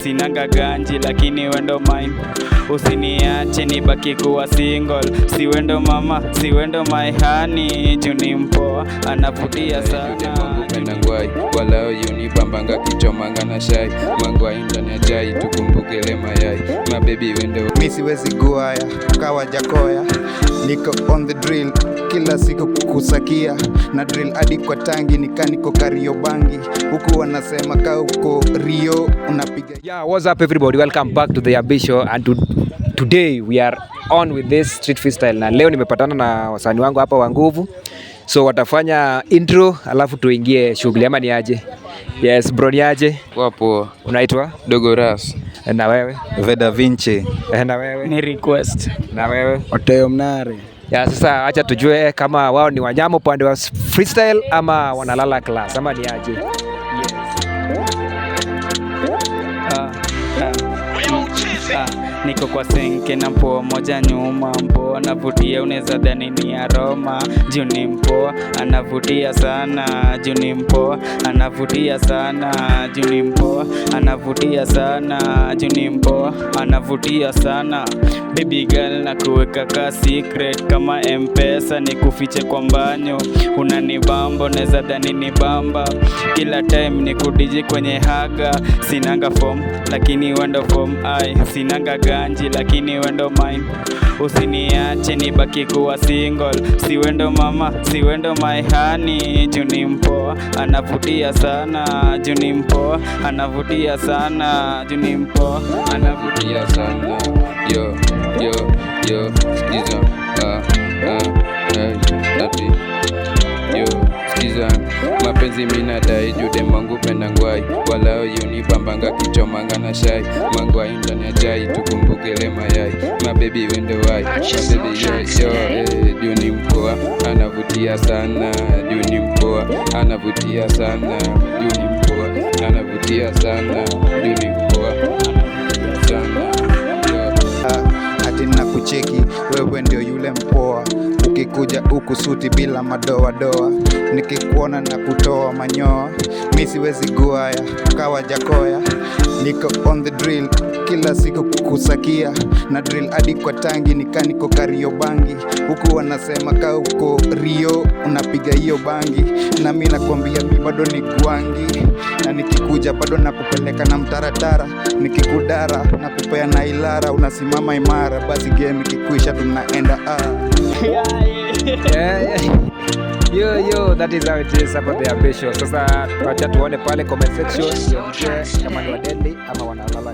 Sinanga ganji lakini wendo mine, usiniache nibaki kuwa single. Si wendo mama, si wendo my honey, juni mpoa anavutia sana. Penda ngwai wala unibambanga kichomanga na shai, mangwai ndani ya chai tukumbuke le mayai. My baby wendo mimi siwezi guaya kawa jakoya, niko on the drill kila siku kukusakia na drill hadi kwa tangi nikaniko Kariobangi, huku wanasema ka uko Rio unapiga. Yeah, what's up everybody, welcome back to the Ambisho and today we are on with this street freestyle, na leo nimepatana na wasanii wangu hapa wa nguvu, so watafanya intro alafu tuingie shughuli. Ama ni aje? Yes bro, ni aje? wapo. Unaitwa? Dogo Ras. Na wewe? Veda Vinci. Na wewe? Ni request. Na wewe? Oteo Mnare. Ya sasa acha tujue kama wao ni wanyama upande wa freestyle ama wanalala class, ama ni aje? Niko kwa senke na mpoa moja nyuma, mpoa anavutia unaweza dhani ni aroma. Juni mpoa anavutia sana, juni mpoa anavutia sana, juni mpoa anavutia sana, juni mpoa anavutia sana. Baby girl na kuweka ka secret kama M-Pesa, nikufiche kwa mbanyo. Unanibamba unaweza dhani ni bamba, kila time nikudiji kwenye haga. Sinanga form lakini wendo form, sinanga ganji lakini wendo mine, usiniache nibaki kuwa single. Si wendo mama, si wendo my honey, juni mpoa anavutia sana, juni mpoa anavutia sana, juni mpoa anavutia sana. Yo, skiza, yo, skiza. Mapenzi mina dai jude mangu penda ngwai wala unibambanga kichomanga na shai, mangwai ndani ya chai tukumbuke le mayai. My baby wendo wai, my baby yo, juni mpoa anavutia sana, juni mpoa anavutia sana, juni mpoa anavutia sana, juni mpoa anavutia sana. Ati na kucheki wewe ndio yule mpoa, ukikuja huku suti bila madoa doa, nikikuona na kutoa manyoa. Mimi siwezi guaya kawa jakoya, niko on the drill kila siku kukusakia na drill hadi kwa tangi nikaniko Kariobangi, huku wanasema ka uko Rio unapiga hiyo bangi. Na mimi nakwambia mimi bado ni gwangi, na nikikuja bado nakupeleka na mtaratara, nikikudara nakupea na ilara, unasimama imara. Basi game ikikwisha tunaenda Yo, that is how it is about the Ambisho. Sasa tuacha tuone pale comment section kama ni wadeli ama wanalala